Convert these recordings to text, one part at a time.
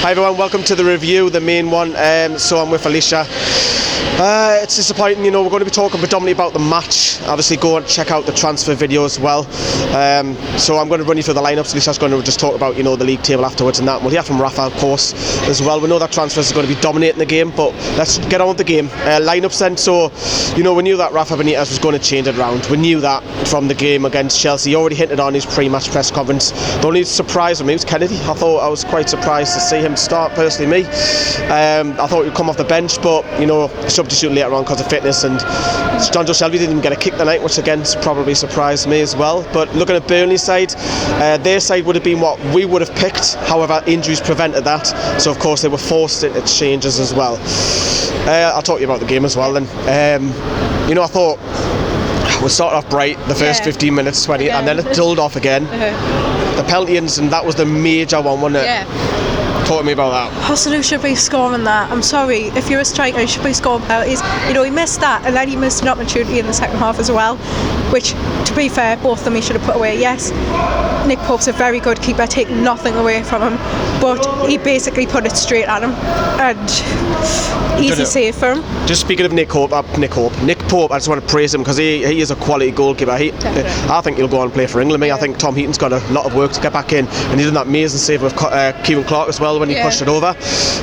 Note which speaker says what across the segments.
Speaker 1: Hi everyone, welcome to the review, the main one. So I'm with Elisha. It's disappointing, we're going to be talking predominantly about the match. Obviously go and check out the transfer video as well. So I'm going to run you through the lineups. Elisha's going to just talk about, the league table afterwards and that. We'll hear from Rafa, of course, as well. We know that transfers are going to be dominating the game, but let's get on with the game. Lineups then. So, we knew that Rafa Benitez was going to change it around. We knew that from the game against Chelsea. He already hinted on his pre-match press conference. The only surprise for me was Kennedy. I was quite surprised to see him start, personally, me. I thought he'd come off the bench, but, substitute later on because of fitness, and John Joe Shelby didn't even get a kick tonight, which again probably surprised me as well. But looking at Burnley's side, their side would have been what we would have picked, however injuries prevented that, so of course they were forced into changes as well. I'll talk to you about the game as well then. I thought we started off bright the first 15 minutes, 20, and then it dulled off again. The penalty, and that was the major one, wasn't it? Talk to me about that.
Speaker 2: Hosselu should be scoring that. I'm sorry, if you're a striker, you should be scoring penalties. He missed that, and then he missed an opportunity in the second half as well, which, to be fair, both of them he should have put away. Yes, Nick Pope's a very good keeper, taking nothing away from him, but he basically put it straight at him, and easy save for him.
Speaker 1: Just speaking of Nick Pope, I just want to praise him because he is a quality goalkeeper. I think he'll go on and play for England. I think Tom Heaton's got a lot of work to get back in, and he did that amazing save with Kieran Clark as well when he pushed it over.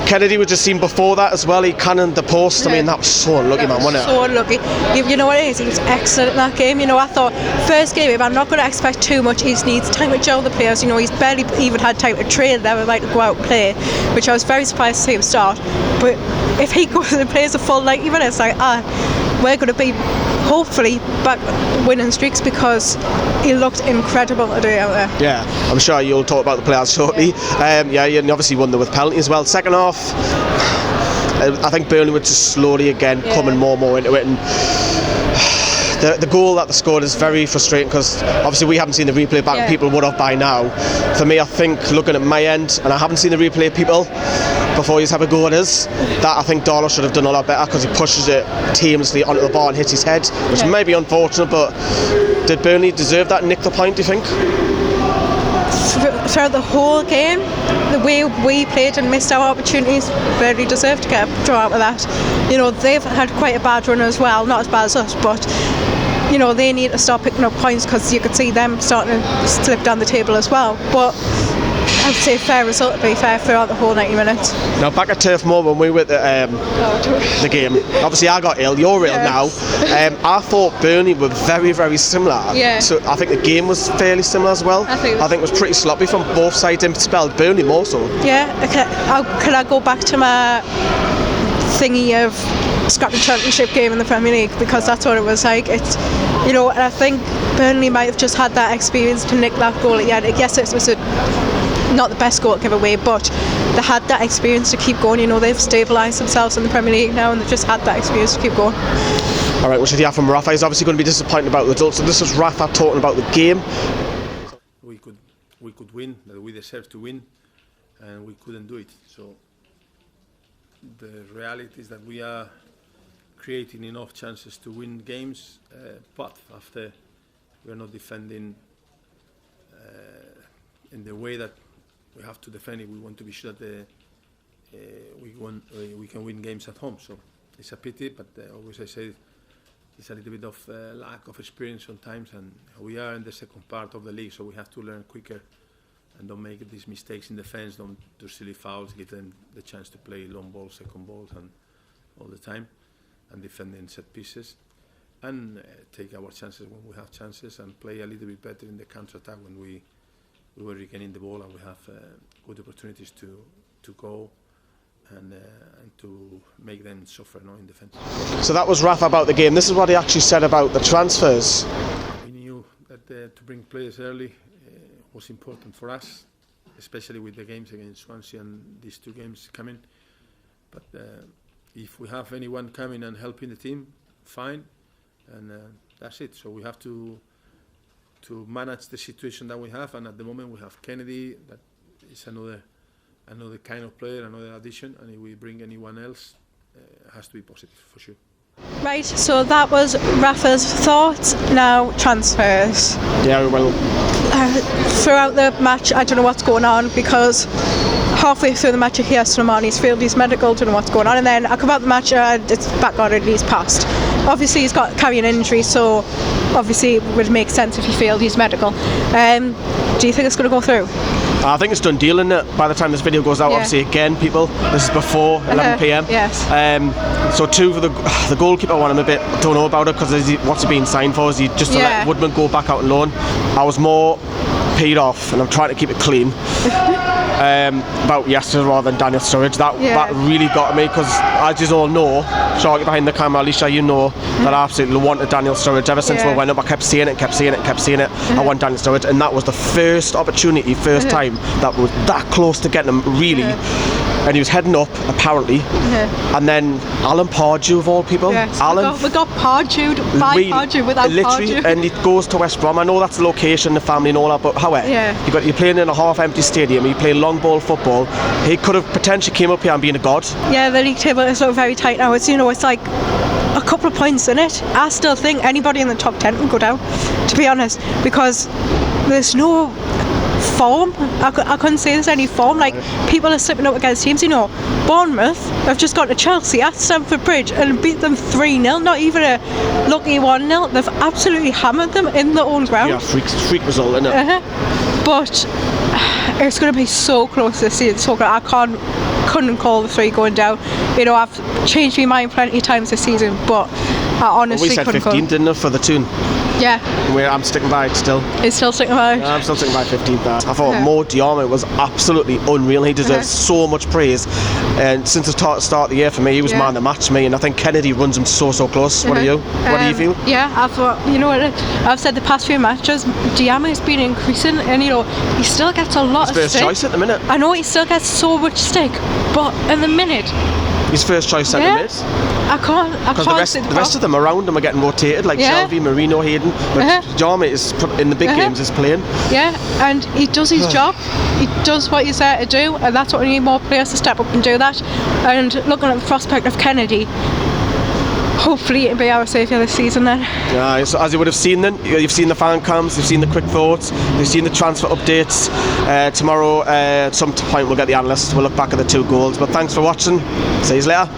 Speaker 1: Kennedy was just seen before that as well. He cannoned the post. That was so unlucky, man, wasn't it?
Speaker 2: So unlucky. You know what it is? He was excellent in that game. I thought first game, if I'm not going to expect too much, he needs time to gel the players. He's barely even had time to train. They were like to go out and play, which I was very surprised to see him start. But if he goes and plays a full 90 minutes, we're going to be hopefully back winning streaks, because he looked incredible today out there.
Speaker 1: Yeah, I'm sure you'll talk about the players shortly. And obviously won there with penalty as well. Second half, I think Burnley were just slowly again coming more and more into it, and the goal that they scored is very frustrating because obviously we haven't seen the replay back, and people would have by now. For me, I think looking at my end, and I haven't seen the replay, people, before you have a go at us, that I think Darlow should have done a lot better because he pushes it aimlessly onto the bar and hits his head, which may be unfortunate, but did Burnley deserve that and nick the point, do you think?
Speaker 2: Throughout the whole game, the way we played and missed our opportunities, Burnley deserved to get a draw out of that. They've had quite a bad run as well, not as bad as us, but they need to start picking up points because you could see them starting to slip down the table as well. But I'd say fair result, to be fair, throughout the whole 90 minutes.
Speaker 1: Now back at Turf Moor when we were at the game, obviously I got ill, you're ill now. I thought Burnley were very, very similar. So I think the game was fairly similar as well. I think it was pretty sloppy from both sides, in spelled Burnley more so.
Speaker 2: Can I go back to my thingy of scrappy championship game in the Premier League, because that's what it was like. It's and I think Burnley might have just had that experience to nick that goal at the end. Yes, it was not the best goal to give away, but they had that experience to keep going. They've stabilised themselves in the Premier League now, and they've just had that experience to keep going.
Speaker 1: Alright, we should hear from Rafa. He's obviously going to be disappointed about the results. So this is Rafa talking about the game.
Speaker 3: We could win, that we deserved to win, and we couldn't do it. So the reality is that we are creating enough chances to win games, but after we are not defending in the way that we have to defend it. We want to be sure that we can win games at home. So it's a pity, but always I say it's a little bit of lack of experience sometimes, and we are in the second part of the league, so we have to learn quicker and don't make these mistakes in defence, don't do silly fouls, give them the chance to play long balls, second balls, and all the time, and defend in set pieces, and take our chances when we have chances, and play a little bit better in the counter-attack when we were regaining the ball and we have good opportunities to go and to make them suffer in defence.
Speaker 1: So that was Rafa about the game. This is what he actually said about the transfers.
Speaker 3: We knew that to bring players early was important for us, especially with the games against Swansea and these two games coming. But if we have anyone coming and helping the team, fine, and that's it. So we have to manage the situation that we have, and at the moment we have Kennedy, that is another kind of player, another addition, and if we bring anyone else, it has to be positive for sure.
Speaker 2: Right, so that was Rafa's thoughts. Now transfers.
Speaker 1: Yeah, well,
Speaker 2: throughout the match, I don't know what's going on, because halfway through the match, I hear Slimani's failed his medical, don't know what's going on, and then I come out the match and it's back on and he's passed. Obviously he's got carrying injury, so obviously it would make sense if he failed his medical. Do you think it's going to go through?
Speaker 1: I think it's done deal, isn't it? By the time this video goes out, obviously, again, people, this is before 11 p.m.
Speaker 2: Yes.
Speaker 1: So two for the goalkeeper one, I'm a bit don't know about it because what's he being signed for? Is he just to let Woodman go back out on loan? I was more peed off, and I'm trying to keep it clean. About yesterday rather than Daniel Sturridge. That really got me because, as you all know, Sharky behind the camera, Elisha, you know that I absolutely wanted Daniel Sturridge ever since we went up. I kept seeing it. I want Daniel Sturridge, and that was the first opportunity, time that was that close to getting him, really. And he was heading up, apparently. And then Alan Pardew, of all people.
Speaker 2: Yes,
Speaker 1: Alan,
Speaker 2: we got Pardewed by Pardew without
Speaker 1: literally,
Speaker 2: Pardew.
Speaker 1: and he goes to West Brom. I know that's the location, the family and all that, but however, you're playing in a half-empty stadium, you're playing long ball football. He could have potentially came up here and been a god. Yeah,
Speaker 2: the league table is very tight now. It's it's like a couple of points in it. I still think anybody in the top 10 can go down, to be honest, because there's no form. I couldn't say there's any form. Like, people are slipping up against teams. Bournemouth have just gone to Chelsea at Stamford Bridge and beat them 3-0. Not even a lucky 1-0. They've absolutely hammered them in their own ground.
Speaker 1: Yeah, freak result, isn't it?
Speaker 2: But it's going to be so close this season. So I couldn't call the 3 going down. I've changed my mind plenty of times this season, but I honestly couldn't.
Speaker 1: We said 15, didn't it, for the tune?
Speaker 2: Yeah.
Speaker 1: I'm sticking by it still.
Speaker 2: It's still sticking by it?
Speaker 1: Yeah, I'm still sticking by 15th. I thought Mo Diarra was absolutely unreal. He deserves so much praise. And since the start of the year for me, he was man of the match, me. And I think Kennedy runs him so close. What do you? What do you feel?
Speaker 2: Yeah, I thought, I've said the past few matches, Diarra has been increasing, and he still gets a lot of stick.
Speaker 1: His first choice at the minute.
Speaker 2: I know he still gets so much stick, but in the minute,
Speaker 1: his first choice centre mid.
Speaker 2: I can't.
Speaker 1: Because the rest of them around him are getting rotated, like Shelby, Marino, Hayden. But Diarra is in the big games is playing.
Speaker 2: Yeah, and he does his job. He does what he's there to do, and that's what we need, more players to step up and do that. And looking at the prospect of Kennedy, hopefully it'll be our saviour this season then.
Speaker 1: Yeah, so as you would have seen then, you've seen the fan cams, you've seen the quick thoughts, you've seen the transfer updates. Tomorrow at some point we'll get the analysts, we'll look back at the 2 goals. But thanks for watching, see you later.